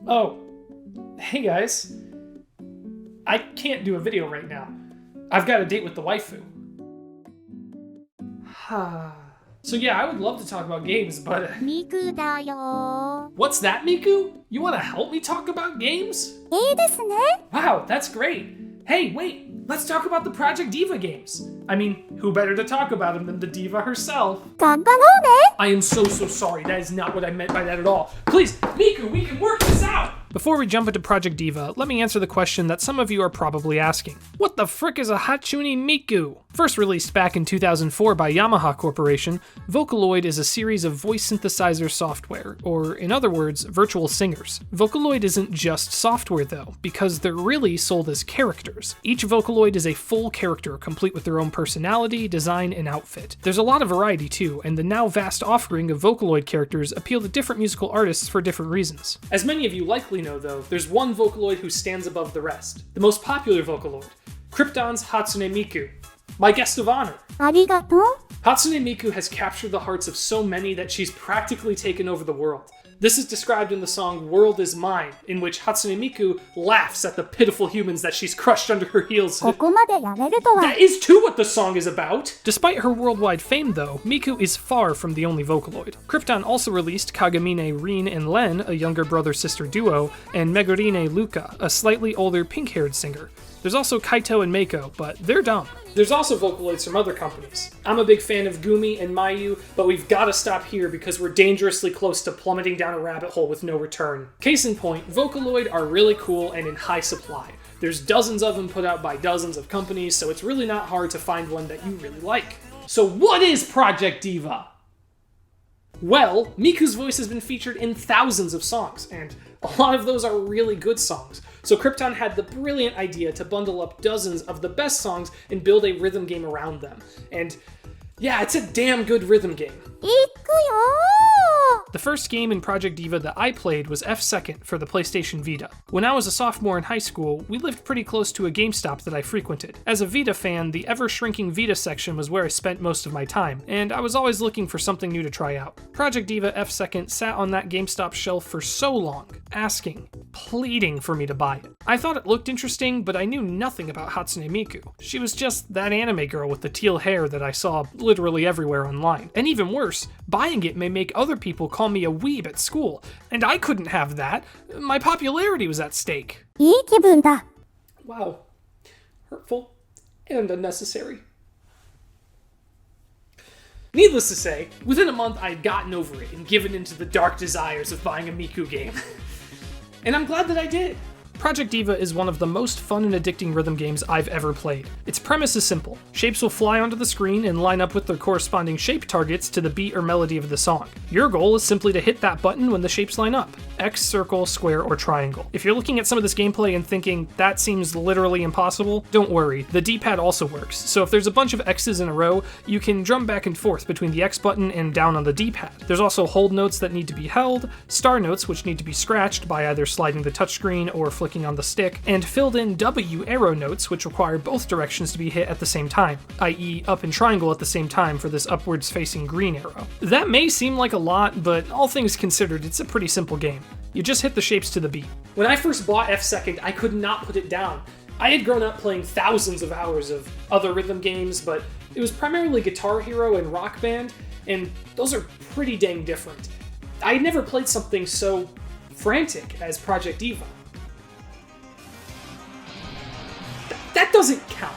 Oh, hey guys. I can't do a video right now. I've got a date with the waifu. So yeah, I would love to talk about games, but... Miku だよ. What's that, Miku? You want to help me talk about games? いいですね. Wow, that's great. Hey, wait, let's talk about the Project DIVA games. I mean, who better to talk about them than the diva herself? 頑張ろうね. I am so sorry. That is not what I meant by that at all. Please, Miku, we can work this out! Before we jump into Project DIVA, let me answer the question that some of you are probably asking. What the frick is a Hachune Miku? First released back in 2004 by Yamaha Corporation, Vocaloid is a series of voice synthesizer software, or in other words, virtual singers. Vocaloid isn't just software though, because they're really sold as characters. Each Vocaloid is a full character, complete with their own personality, design, and outfit. There's a lot of variety too, and the now vast offering of Vocaloid characters appeal to different musical artists for different reasons. As many of you likely know though, there's one Vocaloid who stands above the rest. The most popular Vocaloid, Krypton's Hatsune Miku. My guest of honor. ありがとう. Hatsune Miku has captured the hearts of so many that she's practically taken over the world. This is described in the song World Is Mine, in which Hatsune Miku laughs at the pitiful humans that she's crushed under her heels. ここまでやれるとは. That is too what the song is about! Despite her worldwide fame though, Miku is far from the only Vocaloid. Krypton also released Kagamine Rin and Len, a younger brother-sister duo, and Megurine Luka, a slightly older pink-haired singer. There's also Kaito and Meiko, but they're dumb. There's also Vocaloids from other companies. I'm a big fan of Gumi and Mayu, but we've got to stop here because we're dangerously close to plummeting down a rabbit hole with no return. Case in point, Vocaloid are really cool and in high supply. There's dozens of them put out by dozens of companies, so it's really not hard to find one that you really like. So what is Project DIVA? Well, Miku's voice has been featured in thousands of songs, and a lot of those are really good songs. So Krypton had the brilliant idea to bundle up dozens of the best songs and build a rhythm game around them. And yeah, it's a damn good rhythm game. いくよ. The first game in Project DIVA that I played was F Second for the PlayStation Vita. When I was a sophomore in high school, we lived pretty close to a GameStop that I frequented. As a Vita fan, the ever-shrinking Vita section was where I spent most of my time, and I was always looking for something new to try out. Project DIVA F Second sat on that GameStop shelf for so long, asking, pleading for me to buy it. I thought it looked interesting, but I knew nothing about Hatsune Miku. She was just that anime girl with the teal hair that I saw literally everywhere online. And even worse, buying it may make other people call me a weeb at school, and I couldn't have that. My popularity was at stake. いい気分だ. Wow. Hurtful and unnecessary. Needless to say, within a month I had gotten over it and given into the dark desires of buying a Miku game. And I'm glad that I did. Project DIVA is one of the most fun and addicting rhythm games I've ever played. Its premise is simple. Shapes will fly onto the screen and line up with their corresponding shape targets to the beat or melody of the song. Your goal is simply to hit that button when the shapes line up. X, circle, square, or triangle. If you're looking at some of this gameplay and thinking, that seems literally impossible, don't worry, the D-pad also works. So if there's a bunch of X's in a row, you can drum back and forth between the X button and down on the D-pad. There's also hold notes that need to be held, star notes which need to be scratched by either sliding the touchscreen or flicking on the stick, and filled in W arrow notes which require both directions to be hit at the same time, i.e. up and triangle at the same time for this upwards facing green arrow. That may seem like a lot, but all things considered, it's a pretty simple game. You just hit the shapes to the beat. When I first bought F Second, I could not put it down. I had grown up playing thousands of hours of other rhythm games, but it was primarily Guitar Hero and Rock Band, and those are pretty dang different. I had never played something so frantic as Project DIVA. That doesn't count.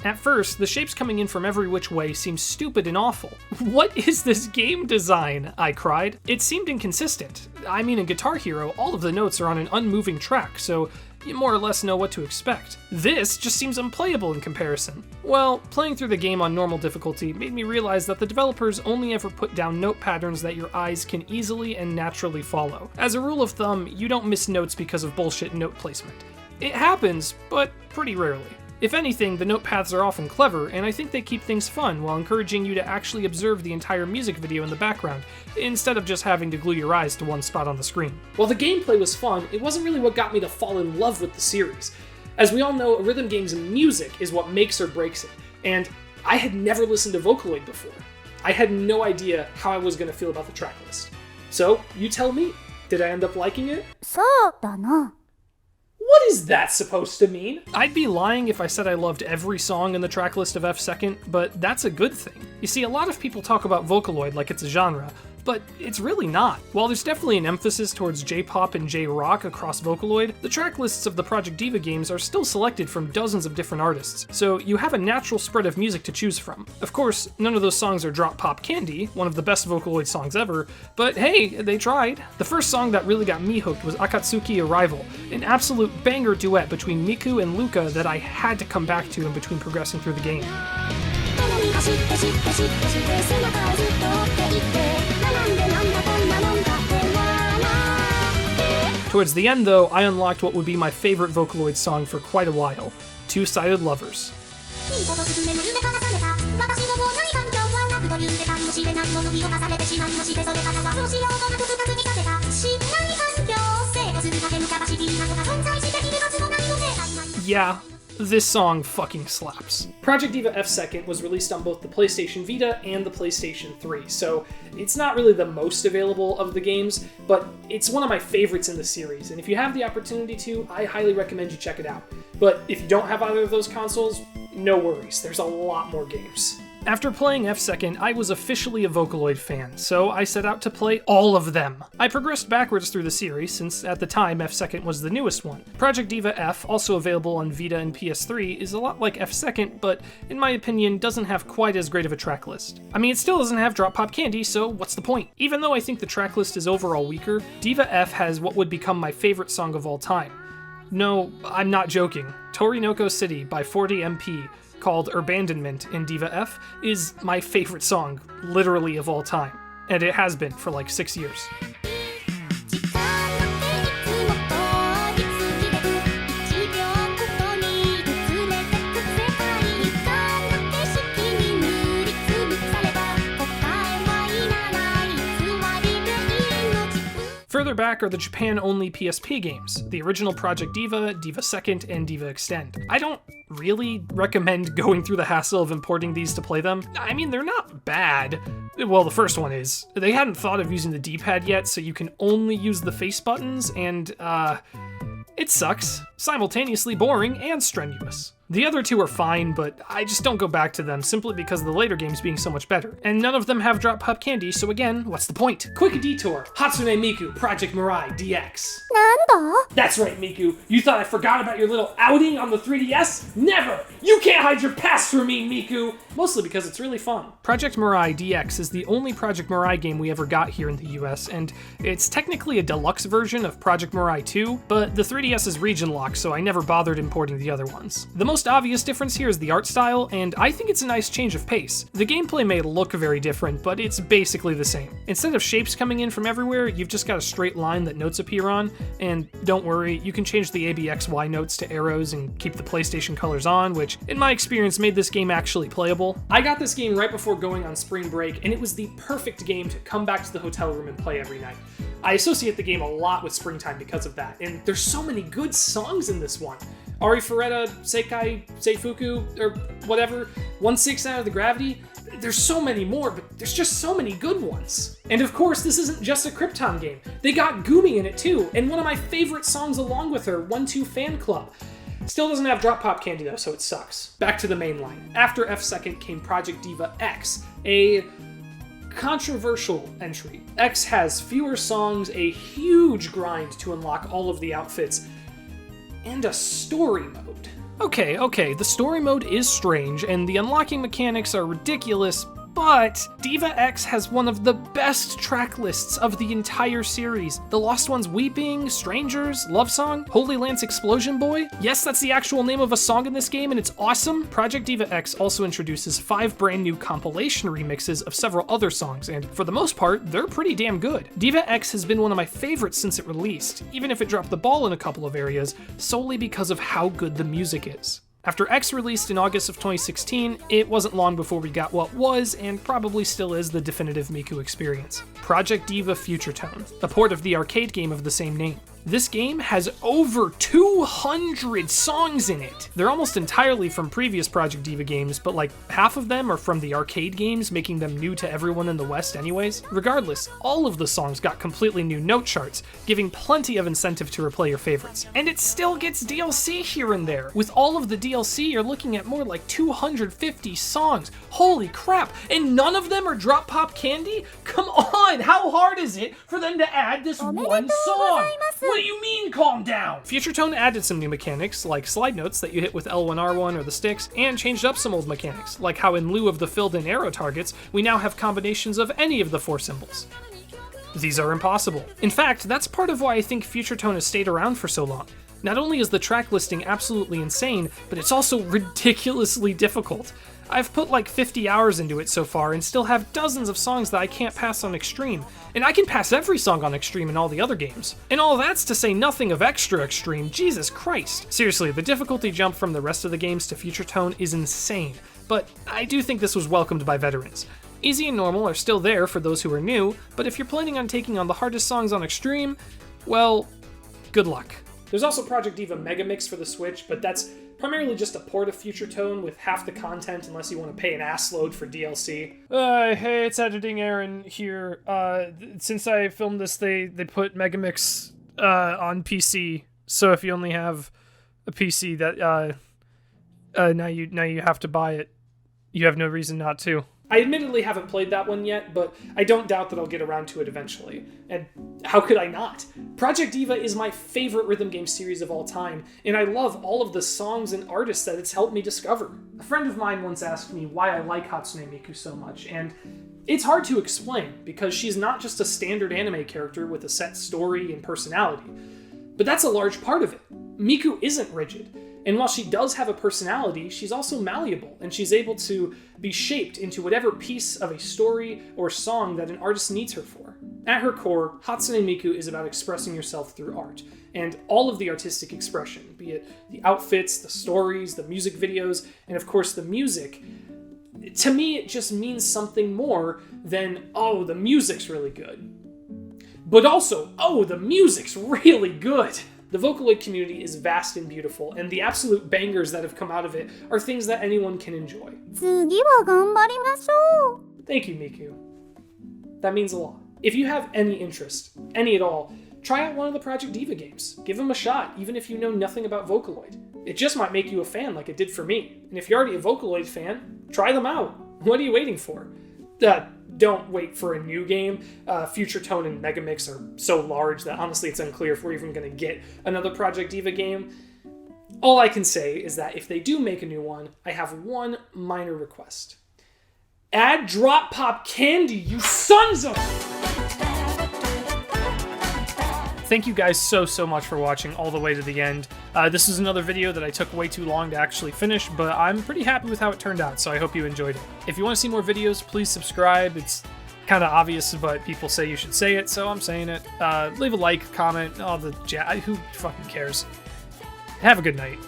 At first, the shapes coming in from every which way seemed stupid and awful. What is this game design? I cried. It seemed inconsistent. I mean, in Guitar Hero, all of the notes are on an unmoving track, so you more or less know what to expect. This just seems unplayable in comparison. Well, playing through the game on normal difficulty made me realize that the developers only ever put down note patterns that your eyes can easily and naturally follow. As a rule of thumb, you don't miss notes because of bullshit note placement. It happens, but pretty rarely. If anything, the note paths are often clever, and I think they keep things fun while encouraging you to actually observe the entire music video in the background, instead of just having to glue your eyes to one spot on the screen. While the gameplay was fun, it wasn't really what got me to fall in love with the series. As we all know, a rhythm game's music is what makes or breaks it, and I had never listened to Vocaloid before. I had no idea how I was going to feel about the tracklist. So, you tell me, Did I end up liking it? そうだな。 What is that supposed to mean? I'd be lying if I said I loved every song in the tracklist of F Second, but that's a good thing. You see, a lot of people talk about Vocaloid like it's a genre, but it's really not. While there's definitely an emphasis towards J-pop and J-rock across Vocaloid, the track lists of the Project DIVA games are still selected from dozens of different artists, so you have a natural spread of music to choose from. Of course, none of those songs are Drop Pop Candy, one of the best Vocaloid songs ever, but hey, they tried. The first song that really got me hooked was Akatsuki Arrival, an absolute banger duet between Miku and Luca that I had to come back to in between progressing through the game. Towards the end, though, I unlocked what would be my favorite Vocaloid song for quite a while, Two-Sided Lovers. Yeah, this song fucking slaps. Project DIVA F Second was released on both the PlayStation Vita and the PlayStation 3, so it's not really the most available of the games, but it's one of my favorites in the series, and if you have the opportunity to, I highly recommend you check it out. But if you don't have either of those consoles, no worries, there's a lot more games. After playing F Second, I was officially a Vocaloid fan, so I set out to play all of them. I progressed backwards through the series, since at the time F Second was the newest one. Project DIVA F, also available on Vita and PS3, is a lot like F Second, but in my opinion doesn't have quite as great of a track list. I mean, it still doesn't have Drop Pop Candy, so what's the point? Even though I think the track list is overall weaker, DIVA F has what would become my favorite song of all time. No, I'm not joking. Torinoko City by 40MP, called Abandonment in DIVA F, is my favorite song, literally of all time. And it has been for like 6 years. Further back are the Japan-only PSP games, the original Project DIVA, DIVA Second, and DIVA Extend. I don't really recommend going through the hassle of importing these to play them. I mean, they're not bad. Well, the first one is. They hadn't thought of using the D-pad yet, so you can only use the face buttons, and, it sucks. Simultaneously boring and strenuous. The other two are fine, but I just don't go back to them simply because of the later games being so much better. And none of them have Drop Pop Candy, so again, what's the point? Quick detour. Hatsune Miku, Project Mirai DX. なんだ That's right, Miku. You thought I forgot about your little outing on the 3DS? Never! You can't hide your past from me, Miku! Mostly because it's really fun. Project Mirai DX is the only Project Mirai game we ever got here in the US, and it's technically a deluxe version of Project Mirai 2, but the 3DS is region locked, so I never bothered importing the other ones. The most obvious difference here is the art style, and I think it's a nice change of pace. The gameplay may look very different, but it's basically the same. Instead of shapes coming in from everywhere, you've just got a straight line that notes appear on, and don't worry, you can change the ABXY notes to arrows and keep the PlayStation colors on, which, in my experience, made this game actually playable. I got this game right before going on spring break, and it was the perfect game to come back to the hotel room and play every night. I associate the game a lot with springtime because of that, and there's so many good songs in this one. Ari Ferretta, Seikai, Seifuku, or whatever, 1/6 Out of the Gravity. There's so many more, but there's just so many good ones. And of course, this isn't just a Krypton game. They got Gumi in it too, and one of my favorite songs along with her, 1-2 Fan Club. Still doesn't have Drop Pop Candy though, so it sucks. Back to the main line. After F Second came Project DIVA X, a controversial entry. X has fewer songs, a huge grind to unlock all of the outfits, and a story mode. Okay, the story mode is strange, and the unlocking mechanics are ridiculous, but DIVA X has one of the best track lists of the entire series. The Lost Ones Weeping, Strangers, Love Song, Holy Lance Explosion Boy. Yes, that's the actual name of a song in this game, and it's awesome. Project DIVA X also introduces 5 brand new compilation remixes of several other songs, and for the most part, they're pretty damn good. DIVA X has been one of my favorites since it released, even if it dropped the ball in a couple of areas, solely because of how good the music is. After X released in August of 2016, it wasn't long before we got what was, and probably still is, the definitive Miku experience. Project DIVA Future Tone, a port of the arcade game of the same name. This game has over 200 songs in it. They're almost entirely from previous Project DIVA games, but like half of them are from the arcade games, making them new to everyone in the West anyways. Regardless, all of the songs got completely new note charts, giving plenty of incentive to replay your favorites. And it still gets DLC here and there. With all of the DLC, you're looking at more like 250 songs. Holy crap! And none of them are Drop Pop Candy? Come on! How hard is it for them to add this one song? What do you mean, calm down? Future Tone added some new mechanics, like slide notes that you hit with L1R1 or the sticks, and changed up some old mechanics, like how in lieu of the filled-in arrow targets, we now have combinations of any of the 4 symbols. These are impossible. In fact, that's part of why I think Future Tone has stayed around for so long. Not only is the track listing absolutely insane, but it's also ridiculously difficult. I've put like 50 hours into it so far and still have dozens of songs that I can't pass on Extreme. And I can pass every song on Extreme in all the other games. And all that's to say nothing of Extra Extreme, Jesus Christ. Seriously, the difficulty jump from the rest of the games to Future Tone is insane, but I do think this was welcomed by veterans. Easy and Normal are still there for those who are new, but if you're planning on taking on the hardest songs on Extreme, well, good luck. There's also Project DIVA Megamix for the Switch, but that's primarily just a port of Future Tone with half the content unless you want to pay an ass load for DLC. Hey, it's Editing Aaron here. Since I filmed this, they put Megamix on PC, so if you only have a PC, that now you have to buy it. You have no reason not to. I admittedly haven't played that one yet, but I don't doubt that I'll get around to it eventually. And how could I not? Project DIVA is my favorite rhythm game series of all time, and I love all of the songs and artists that it's helped me discover. A friend of mine once asked me why I like Hatsune Miku so much, and it's hard to explain, because she's not just a standard anime character with a set story and personality. But that's a large part of it. Miku isn't rigid. And while she does have a personality, she's also malleable, and she's able to be shaped into whatever piece of a story or song that an artist needs her for. At her core, Hatsune Miku is about expressing yourself through art, and all of the artistic expression, be it the outfits, the stories, the music videos, and of course the music. To me, it just means something more than, oh, the music's really good. But also, oh, the music's really good. The Vocaloid community is vast and beautiful, and the absolute bangers that have come out of it are things that anyone can enjoy. 次は頑張りましょう. Thank you, Miku. That means a lot. If you have any interest, any at all, try out one of the Project DIVA games. Give them a shot, even if you know nothing about Vocaloid. It just might make you a fan like it did for me. And if you're already a Vocaloid fan, try them out. What are you waiting for? Don't wait for a new game. Future Tone and Megamix are so large that honestly it's unclear if we're even going to get another Project DIVA game. All I can say is that if they do make a new one, I have one minor request. Add Drop Pop Candy, you sons of... Thank you guys so much for watching all the way to the end. This is another video that I took way too long to actually finish, but I'm pretty happy with how it turned out, so I hope you enjoyed it. If you want to see more videos, please subscribe. It's kind of obvious, but people say you should say it, so I'm saying it. Leave a like, comment, all the who fucking cares. Have a good night.